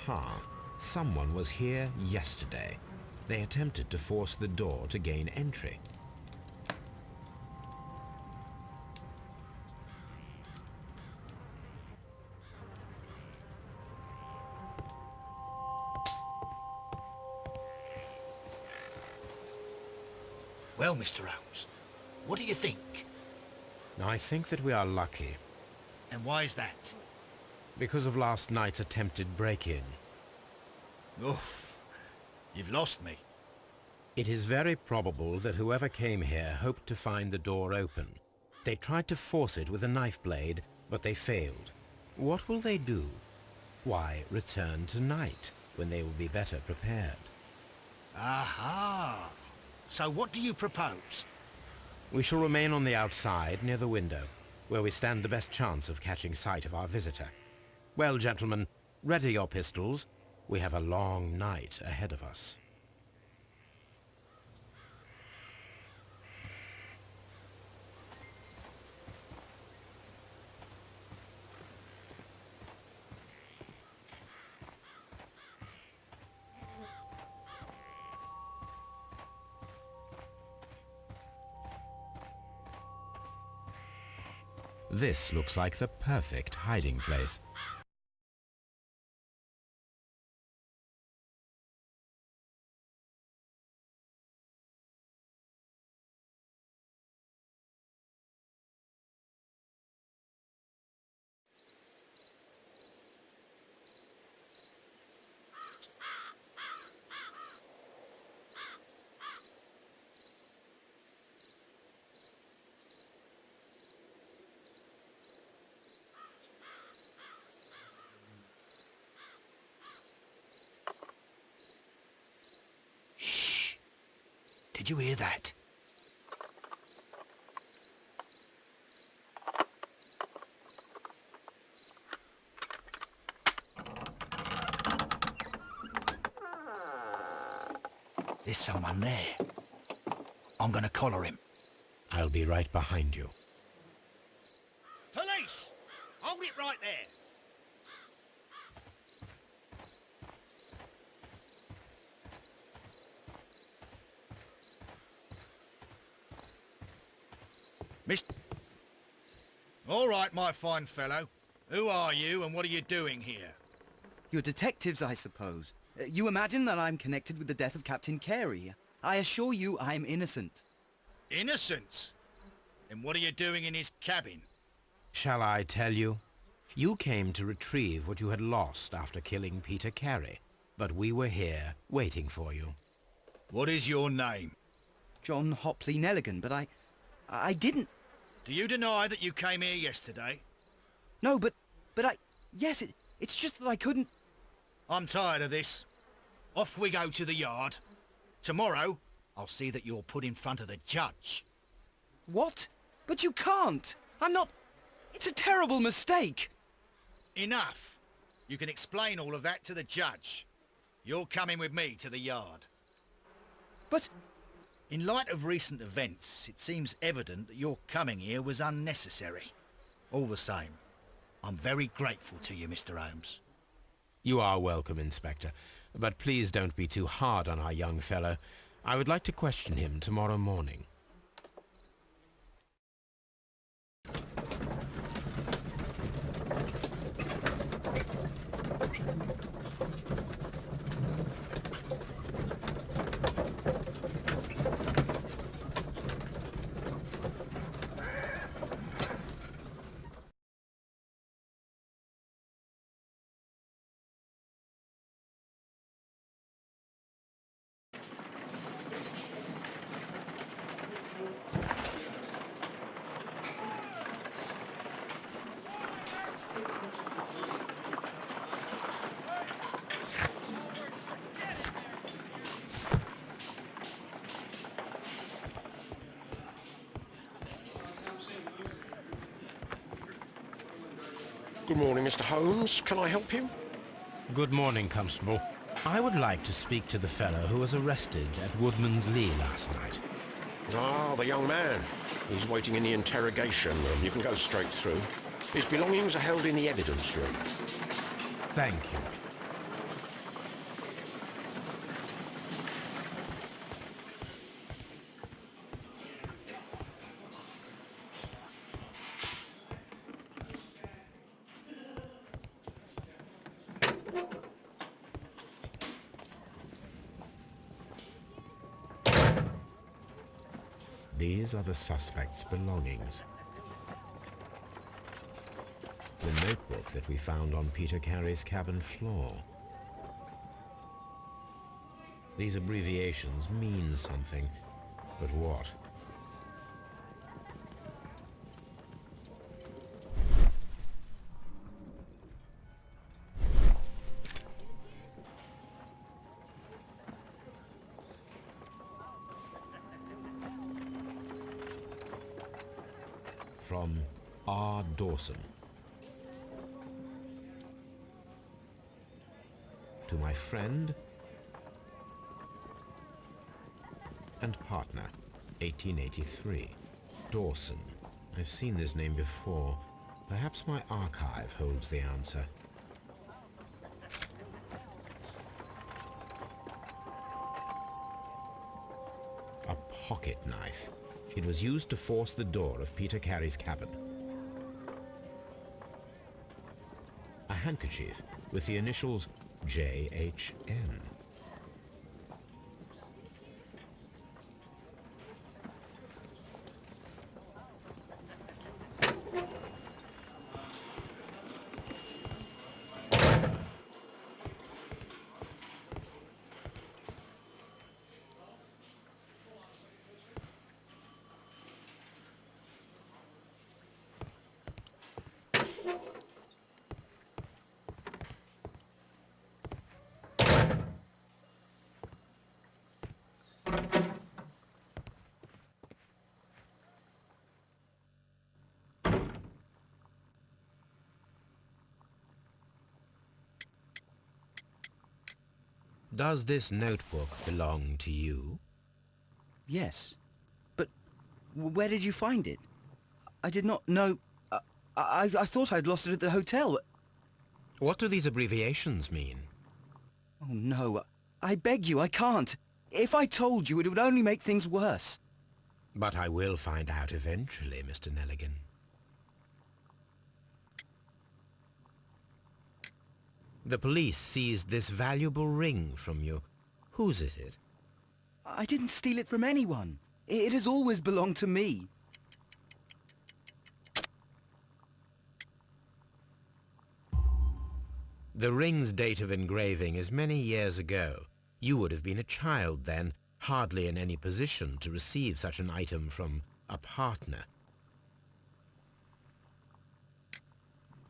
Aha! Someone was here yesterday. They attempted to force the door to gain entry. Well, Mr. Holmes, what do you think? I think that we are lucky, And why is that? because of last night's attempted break-in. Oof, you've lost me. It is very probable that whoever came here hoped to find the door open. They tried to force it with a knife blade, but they failed. What will they do? Why, return tonight, when they will be better prepared. Aha! So what do you propose? We shall remain on the outside, near the window, where we stand the best chance of catching sight of our visitor. Well, gentlemen, ready your pistols. We have a long night ahead of us. This looks like the perfect hiding place. Did you hear that? There's someone there. I'm gonna collar him. I'll be right behind you. Police! Hold it right there! All right, my fine fellow. Who are you and what are you doing here? You're detectives, I suppose. You imagine that I'm connected with the death of Captain Carey. I assure you I'm innocent. Innocent? And what are you doing in his cabin? Shall I tell you? You came to retrieve what you had lost after killing Peter Carey, but we were here waiting for you. What is your name? John Hopley Nelligan, but I didn't... Do you deny that you came here yesterday? No, but yes, it's just that I couldn't... I'm tired of this. Off we go to the yard. Tomorrow, I'll see that you're put in front of the judge. What? But you can't! I'm not... It's a terrible mistake! Enough. You can explain all of that to the judge. You're coming with me to the yard. But... In light of recent events, it seems evident that your coming here was unnecessary. All the same, I'm very grateful to you, Mr. Holmes. You are welcome, Inspector, but please don't be too hard on our young fellow. I would like to question him tomorrow morning. Good morning, Mr. Holmes. Can I help you? Good morning, Constable. I would like to speak to the fellow who was arrested at Woodman's Lee last night. Ah, the young man. He's waiting in the interrogation room. You can go straight through. His belongings are held in the evidence room. Thank you. These are the suspect's belongings. The notebook that we found on Peter Carey's cabin floor. These abbreviations mean something, but what? From R. Dawson. To my friend and partner, 1883. Dawson. I've seen this name before. Perhaps my archive holds the answer. A pocket knife. It was used to force the door of Peter Carey's cabin. A handkerchief with the initials J.H.N. Does this notebook belong to you? Yes. But where did you find it? I did not know... I thought I'd lost it at the hotel. What do these abbreviations mean? Oh, no. I beg you, I can't. If I told you, it would only make things worse. But I will find out eventually, Mr. Nelligan. The police seized this valuable ring from you. Whose is it? I didn't steal it from anyone. It has always belonged to me. The ring's date of engraving is many years ago. You would have been a child then, hardly in any position to receive such an item from a partner.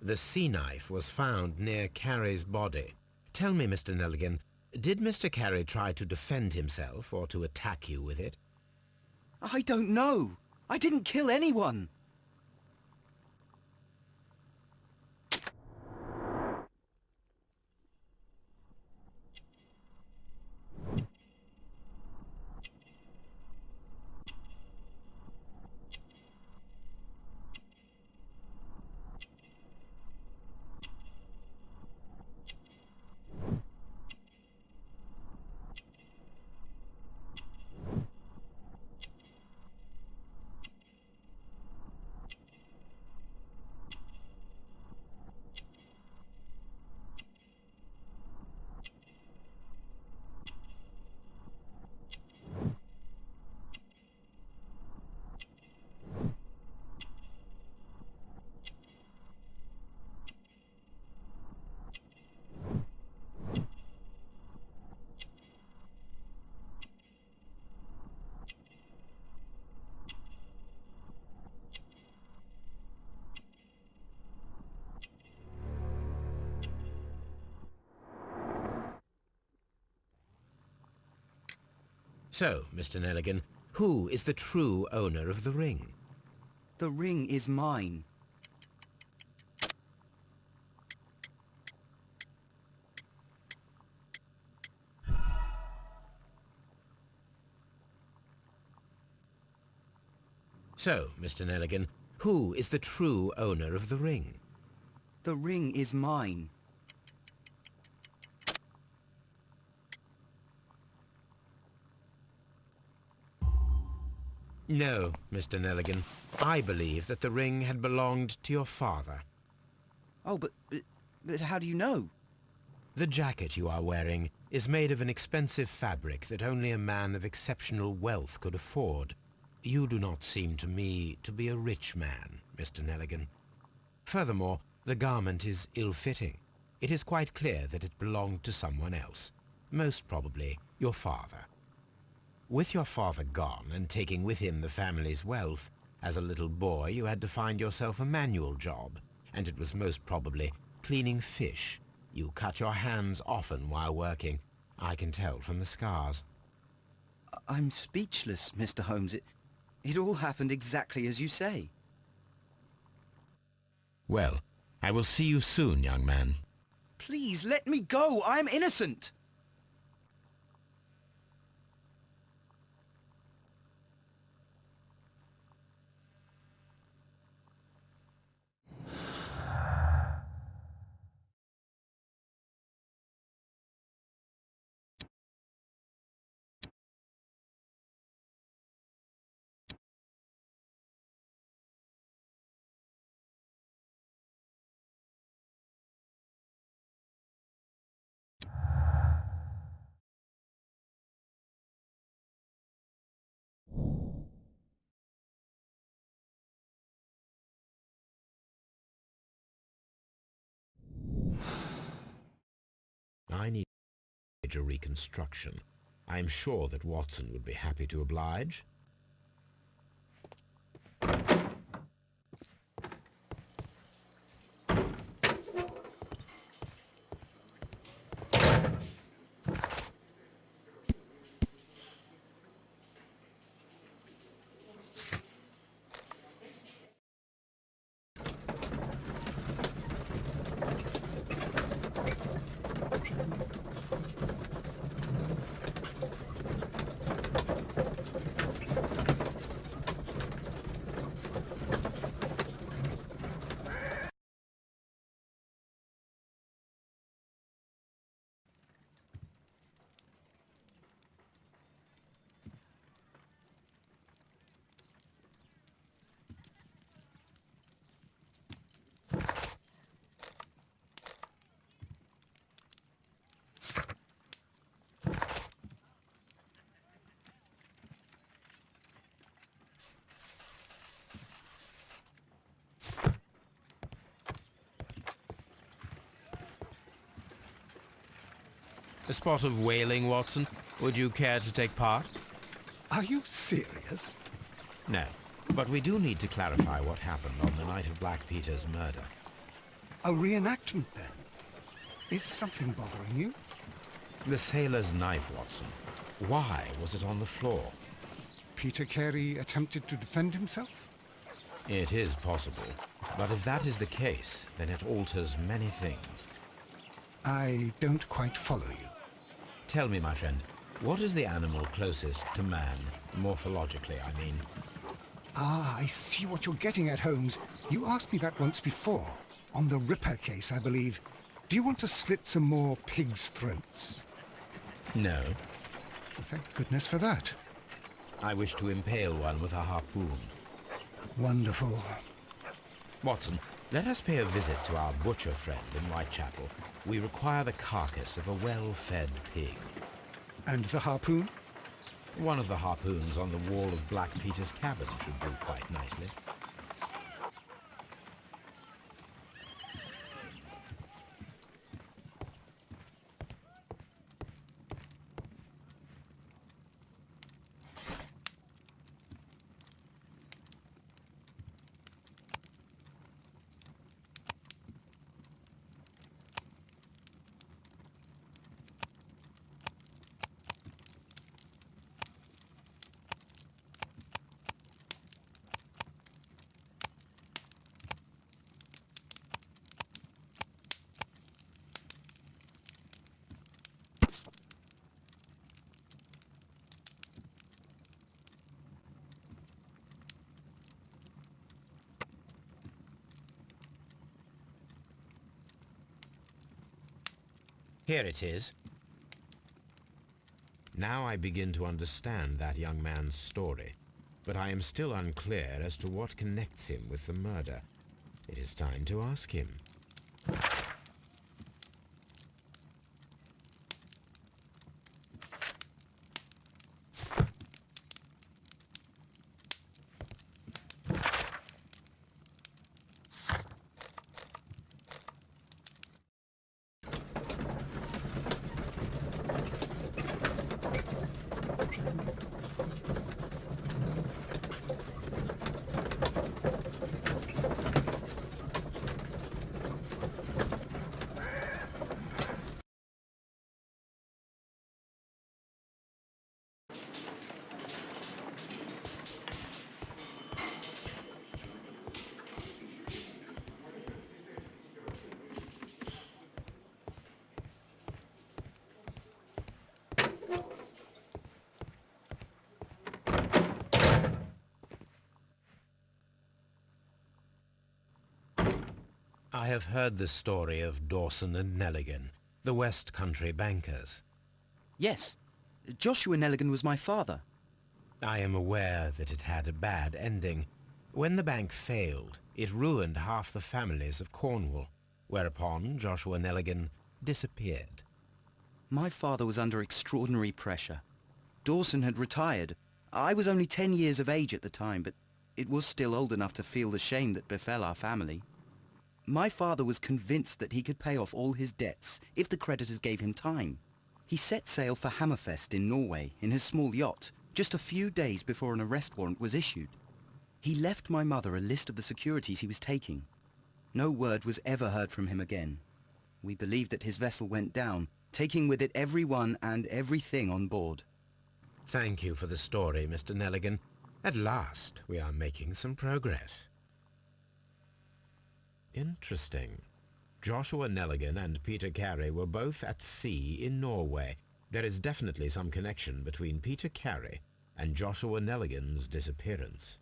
The sea knife was found near Carey's body. Tell me, Mr. Nelligan, did Mr. Carey try to defend himself or to attack you with it? I don't know. I didn't kill anyone. So, Mr. Nelligan, who is the true owner of the ring? The ring is mine. So, Mr. Nelligan, who is the true owner of the ring? The ring is mine. No, Mr. Nelligan. I believe that the ring had belonged to your father. Oh, but how do you know? The jacket you are wearing is made of an expensive fabric that only a man of exceptional wealth could afford. You do not seem to me to be a rich man, Mr. Nelligan. Furthermore, the garment is ill-fitting. It is quite clear that it belonged to someone else, most probably your father. With your father gone and taking with him the family's wealth, as a little boy you had to find yourself a manual job, and it was most probably cleaning fish. You cut your hands often while working. I can tell from the scars. I'm speechless, Mr. Holmes. It all happened exactly as you say. Well, I will see you soon, young man. Please, let me go! I'm innocent! I need a reconstruction. I am sure that Watson would be happy to oblige. A spot of whaling, Watson. Would you care to take part? Are you serious? No, but we do need to clarify what happened on the night of Black Peter's murder. A reenactment, then? Is something bothering you? The sailor's knife, Watson. Why was it on the floor? Peter Carey attempted to defend himself? It is possible, but if that is the case, then it alters many things. I don't quite follow you. Tell me, my friend, what is the animal closest to man, morphologically, I mean? Ah, I see what you're getting at, Holmes. You asked me that once before. On the Ripper case, I believe. Do you want to slit some more pigs' throats? No. Thank goodness for that. I wish to impale one with a harpoon. Wonderful. Watson, let us pay a visit to our butcher friend in Whitechapel. We require the carcass of a well-fed pig. And the harpoon? One of the harpoons on the wall of Black Peter's cabin should do quite nicely. Here it is. Now I begin to understand that young man's story, but I am still unclear as to what connects him with the murder. It is time to ask him. I have heard the story of Dawson and Nelligan, the West Country bankers. Yes, Joshua Nelligan was my father. I am aware that it had a bad ending. When the bank failed, it ruined half the families of Cornwall, whereupon Joshua Nelligan disappeared. My father was under extraordinary pressure. Dawson had retired. I was only 10 years of age at the time, but it was still old enough to feel the shame that befell our family. My father was convinced that he could pay off all his debts if the creditors gave him time. He set sail for Hammerfest in Norway in his small yacht, just a few days before an arrest warrant was issued. He left my mother a list of the securities he was taking. No word was ever heard from him again. We believe that his vessel went down, taking with it everyone and everything on board. Thank you for the story, Mr. Nelligan. At last, we are making some progress. Interesting. Joshua Nelligan and Peter Carey were both at sea in Norway. There is definitely some connection between Peter Carey and Joshua Nelligan's disappearance.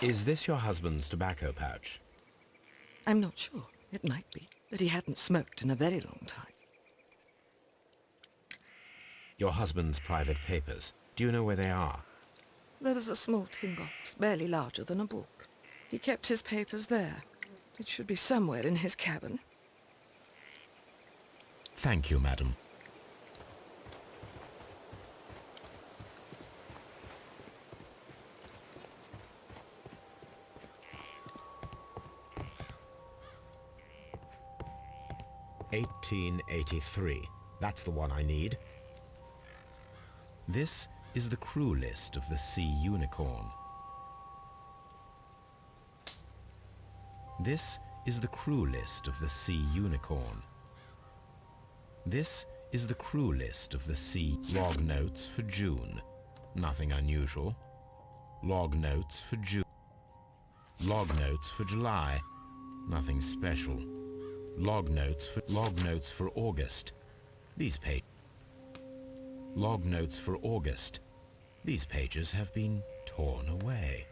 Is this your husband's tobacco pouch? I'm not sure. It might be, but he hadn't smoked in a very long time. Your husband's private papers. Do you know where they are? There was a small tin box, barely larger than a book. He kept his papers there. It should be somewhere in his cabin. Thank you, madam. "1883. That's the one I need. This is the crew list of the Sea Unicorn. This is the crew list of the Sea Unicorn. This is the crew list of the Sea... Log notes for June. Nothing unusual. Log notes for June. Log notes for July. Nothing special. Log notes for August. These Log notes for August. These pages have been torn away.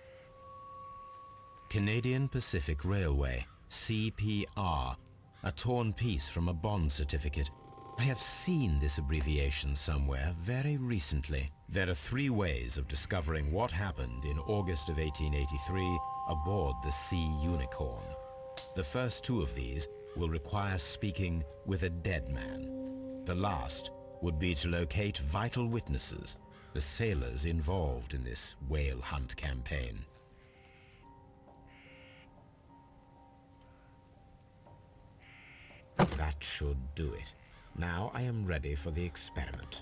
Canadian Pacific Railway, CPR, a torn piece from a bond certificate. I have seen this abbreviation somewhere very recently. There are 3 ways of discovering what happened in August of 1883 aboard the Sea Unicorn. The first 2 of these will require speaking with a dead man. The last would be to locate vital witnesses, the sailors involved in this whale hunt campaign. That should do it. Now I am ready for the experiment.